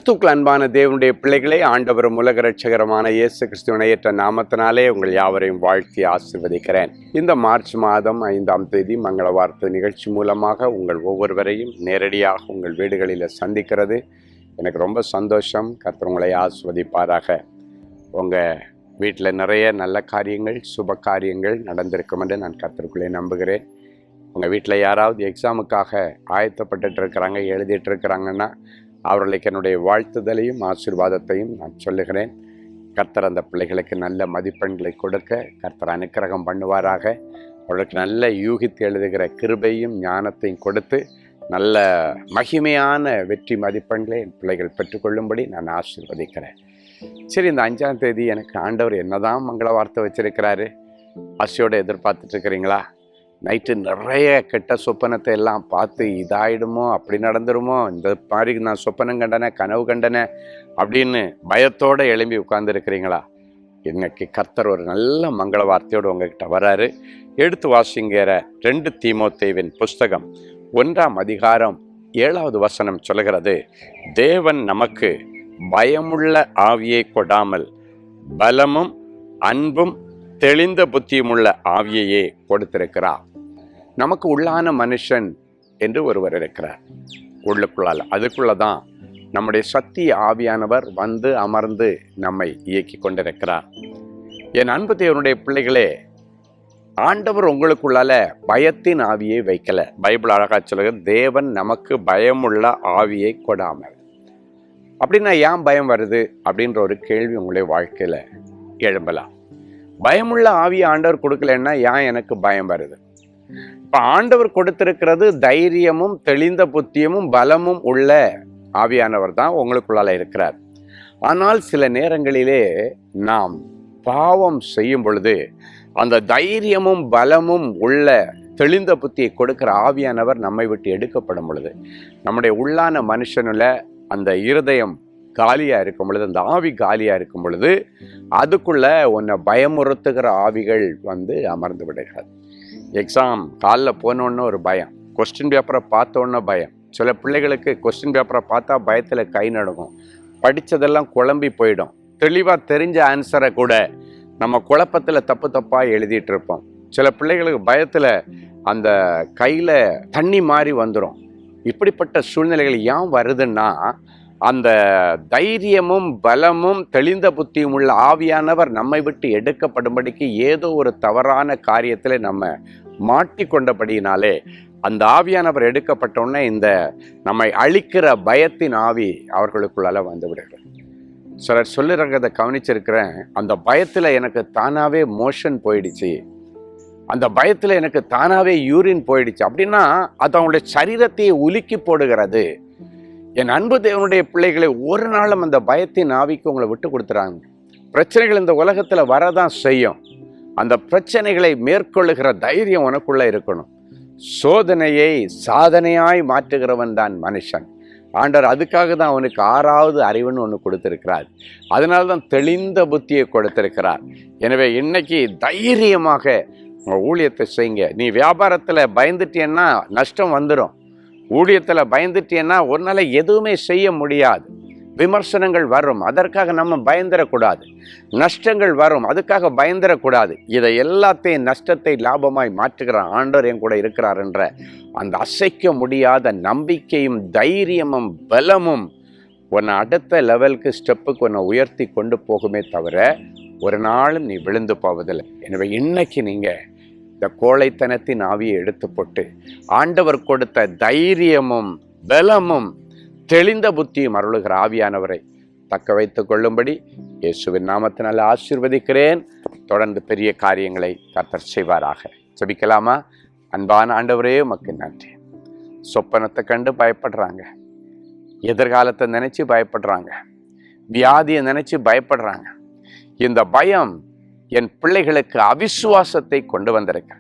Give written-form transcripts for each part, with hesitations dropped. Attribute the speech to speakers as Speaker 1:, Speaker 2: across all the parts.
Speaker 1: கிறிஸ்துவுக்குள் அன்பான தேவனுடைய பிள்ளைகளே, ஆண்டவரும் உலக இரட்சகருமான இயேசு கிறிஸ்துவின் ஏற்ற நாமத்தினாலே உங்கள் யாவரையும் வாழ்த்தி ஆசீர்வதிக்கிறேன். இந்த மார்ச் மாதம் 5ஆம் தேதி மங்கள வார்த்தை நிகழ்ச்சி மூலமாக உங்கள் ஒவ்வொருவரையும் நேரடியாக உங்கள் வீடுகளில் சந்திக்கிறது எனக்கு ரொம்ப சந்தோஷம். கர்த்தர் உங்களை ஆசீர்வதிப்பாராக. உங்கள் வீட்டில் நிறைய நல்ல காரியங்கள், சுப காரியங்கள் நடந்திருக்கும் என்று நான் கர்த்தருக்குள்ளே நம்புகிறேன். உங்கள் வீட்டில் யாராவது எக்ஸாமுக்காக ஆயத்தப்பட்டு இருக்கிறாங்க, எழுதிட்டு இருக்கிறாங்கன்னா அவர்களுக்கு என்னுடைய வாழ்த்துதலையும் ஆசீர்வாதத்தையும் நான் சொல்லுகிறேன். கர்த்தர் அந்த பிள்ளைகளுக்கு நல்ல மதிப்பெண்களை கொடுக்க கர்த்தர் அனுக்கிரகம் பண்ணுவாராக. அவர்களுக்கு நல்ல யூகித்து எழுதுகிற கிருபையும் ஞானத்தையும் கொடுத்து நல்ல மகிமையான வெற்றி மதிப்பெண்களை என் பிள்ளைகள் பெற்றுக்கொள்ளும்படி நான் ஆசீர்வதிக்கிறேன். சரி, இந்த 5ஆம் தேதி எனக்கு ஆண்டவர் என்னதான் மங்கள வார்த்தை வச்சிருக்கிறாரு, ஆசையோடு எதிர்பார்த்துட்டு இருக்கிறீங்களா? நைட்டு நிறைய கெட்ட சொப்பனத்தை எல்லாம் பார்த்து இதாயிடுமோ, அப்படி நடந்துருமோ, இந்த மாதிரி நான் சொப்பனம் கண்டனே, கனவு கண்டனே அப்படின்னு பயத்தோடு எழும்பி உட்கார்ந்துருக்கிறீங்களா? இன்னைக்கு கர்த்தர் ஒரு நல்ல மங்கள வார்த்தையோடு உங்ககிட்ட வராரு. எடுத்து வாசிங்கிற 2 தீமோத்தேயுவின் புஸ்தகம் 1ஆம் அதிகாரம் 7வது வசனம் சொல்கிறது, தேவன் நமக்கு பயமுள்ள ஆவியை கொடாமல் பலமும் அன்பும் தெளிந்த புத்தியுமுள்ள ஆவியையே கொடுத்திருக்கிறார். நமக்கு உள்ளான மனுஷன் என்று ஒருவர் இருக்கிறார் உள்ளுக்குள்ளால். அதுக்குள்ளதான் நம்முடைய சத்திய ஆவியானவர் வந்து அமர்ந்து நம்மை இயக்கி கொண்டிருக்கிறார். என் அன்பு தேவனுடைய பிள்ளைகளே, ஆண்டவர் உங்களுக்குள்ளால பயத்தின் ஆவியை வைக்கல. பைபிள் அழகா சொல்லுகிறது, தேவன் நமக்கு பயமுள்ள ஆவியை கொடாமல். அப்படின்னா ஏன் பயம் வருது அப்படின்ற ஒரு கேள்வி உங்களுடைய வாழ்க்கையில எழும்பலாம். பயமுள்ள ஆவி ஆண்டவர் கொடுக்கலன்னா ஏன் எனக்கு பயம் வருது? இப்ப ஆண்டவர் கொடுத்திருக்கிறது தைரியமும் தெளிந்த புத்தியமும் பலமும் உள்ள ஆவியானவர் தான் உங்களுக்குள்ளால இருக்கிறார். ஆனால் சில நேரங்களிலே நாம் பாவம் செய்யும் பொழுது அந்த தைரியமும் பலமும் உள்ள தெளிந்த புத்தியை கொடுக்கிற ஆவியானவர் நம்மை விட்டு எடுக்கப்படும் பொழுது, நம்முடைய உள்ளான மனுஷனுல அந்த இருதயம் காலியா இருக்கும் பொழுது, அந்த ஆவி காலியா இருக்கும் பொழுது அதுக்குள்ள உன்னை பயமுறுத்துகிற ஆவிகள் வந்து அமர்ந்து விடுகிறது. எக்ஸாம் காலில் போனோன்னு ஒரு பயம், கொஸ்டின் பேப்பரை பார்த்தோன்னே பயம். சில பிள்ளைகளுக்கு கொஸ்டின் பேப்பரை பார்த்தா பயத்தில் கை நடுங்கும், படித்ததெல்லாம் குழம்பி போயிடும். தெளிவாக தெரிஞ்ச ஆன்சரை கூட நம்ம குழப்பத்தில் தப்பாக எழுதிட்டு இருப்போம். சில பிள்ளைகளுக்கு பயத்தில் அந்த கையில் தண்ணி மாதிரி வந்துடும். இப்படிப்பட்ட சூழ்நிலைகள் ஏன் வருதுன்னா, அந்த தைரியமும் பலமும் தெளிந்த புத்தியும் உள்ள ஆவியானவர் நம்மை விட்டு எடுக்கப்படும்படிக்கு ஏதோ ஒரு தவறான காரியத்தில் நம்ம மாட்டிக்கொண்டபடியினாலே அந்த ஆவியானவர் எடுக்கப்பட்டோன்னே இந்த நம்மை அழிக்கிற பயத்தின் ஆவி அவர்களுக்குள்ளால வந்து விடுகிறது. சிலர் சொல்லுறதை கவனிச்சிருக்கிறேன், அந்த பயத்தில் எனக்கு தானாகவே மோஷன் போயிடுச்சு, அந்த பயத்தில் எனக்கு தானாகவே யூரின் போயிடுச்சு அப்படின்னா அது அவங்களுடைய சரீரத்தையே உலுக்கி போடுகிறது. என் அன்பு தேவனுடைய பிள்ளைகளை, ஒரு நாளும் அந்த பயத்தின் ஆவிக்கு உங்களை விட்டு கொடுத்துறாங்க. பிரச்சனைகள் இந்த உலகத்தில் வரதான் செய்யும். அந்த பிரச்சனைகளை மேற்கொள்ளுகிற தைரியம் உனக்குள்ள இருக்கணும். சோதனையை சாதனையாய் மாற்றுகிறவன் தான் மனுஷன். ஆண்டவர் அதுக்காக தான் அவனுக்கு 6வது அறிவுன்னு ஒன்று கொடுத்திருக்கிறார். அதனால தான் தெளிந்த புத்தியை கொடுத்திருக்கிறார். எனவே இன்னைக்கு தைரியமாக உங்கள் ஊழியத்தை செய்யுங்க. நீ வியாபாரத்தில் பயந்துட்டேன்னா நஷ்டம் வந்துடும். ஊழியத்தில் பயந்துட்டேன்னா ஒரு நாள் எதுவுமே செய்ய முடியாது. விமர்சனங்கள் வரும், அதற்காக நம்ம பயந்துடக்கூடாது. நஷ்டங்கள் வரும், அதுக்காக பயந்துடக்கூடாது. இதை எல்லாத்தையும் நஷ்டத்தை லாபமாய் மாற்றுகிற ஆண்டவர் என் கூட இருக்கிறார் என்ற அந்த அசைக்க முடியாத நம்பிக்கையும் தைரியமும் பலமும் உன்னை அடுத்த லெவலுக்கு ஸ்டெப்புக்கு உன்னை உயர்த்தி கொண்டு போகுமே தவிர ஒரு நாளும் நீ விழுந்து போவதில்லை. எனவே இன்னைக்கு நீங்கள் இந்த கோழைத்தனத்தின் ஆவியை எடுத்து போட்டு ஆண்டவர் கொடுத்த தைரியமும் பலமும் தெளிந்த புத்தியும் அருளுகிற ஆவியானவரை தக்க வைத்துக் கொள்ளும்படி இயேசுவின் நாமத்தினால் ஆசீர்வதிக்கிறேன். தொடர்ந்து பெரிய காரியங்களை கர்த்தர் செய்வாராக. ஜெபிக்கலாமா? அன்பான ஆண்டவரே, உமக்கு நன்றி. சொப்பனத்தை கண்டு பயப்படுறாங்க, எதிர்காலத்தை நினைச்சு பயப்படுறாங்க, வியாதியை நினைச்சு பயப்படுறாங்க. இந்த பயம் என் பிள்ளைகளுக்கு அவிசுவாசத்தை கொண்டு வந்திருக்க.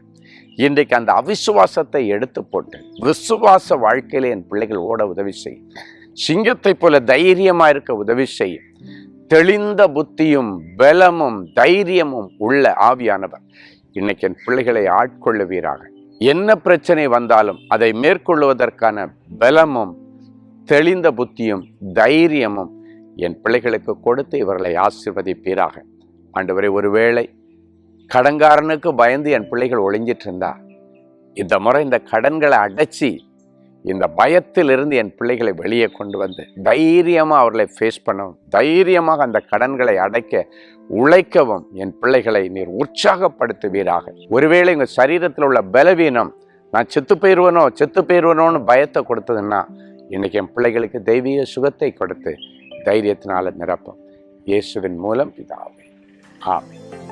Speaker 1: இன்றைக்கு அந்த அவிசுவாசத்தை எடுத்து போட்டு விசுவாச வாழ்க்கையில என் பிள்ளைகள் ஓட உதவி செய்யும். சிங்கத்தை போல தைரியமா இருக்க உதவி செய்யும். தெளிந்த புத்தியும் பலமும் தைரியமும் உள்ள ஆவியானவர் இன்னைக்கு என் பிள்ளைகளை ஆட்கொள்ளுவீராக. என்ன பிரச்சனை வந்தாலும் அதை மேற்கொள்வதற்கான பலமும் தெளிந்த புத்தியும் தைரியமும் என் பிள்ளைகளுக்கு கொடுத்து இவர்களை ஆசீர்வதிப்பீராக. ஆண்டவரே, ஒருவேளை கடன்காரனுக்கு பயந்து என் பிள்ளைகள் ஒளிஞ்சிட்டு இருந்தா, இந்த முறை இந்த கடன்களை அடைச்சி இந்த பயத்திலிருந்து என் பிள்ளைகளை வெளியே கொண்டு வந்து தைரியமாக அவர்களை ஃபேஸ் பண்ணவும், தைரியமாக அந்த கடன்களை அடைக்க உழைக்கவும் என் பிள்ளைகளை நீர் உற்சாகப்படுத்துவீராக. ஒருவேளை எங்கள் சரீரத்தில் உள்ள பலவீனம், நான் செத்து போயிடுவனோன்னு பயத்தை கொடுத்ததுன்னா, இன்னைக்கு என் பிள்ளைகளுக்கு தெய்வீக சுகத்தை கொடுத்து தைரியத்தினால நிரப்பும். இயேசுவின் மூலம் பிதாவே, ஆமென்.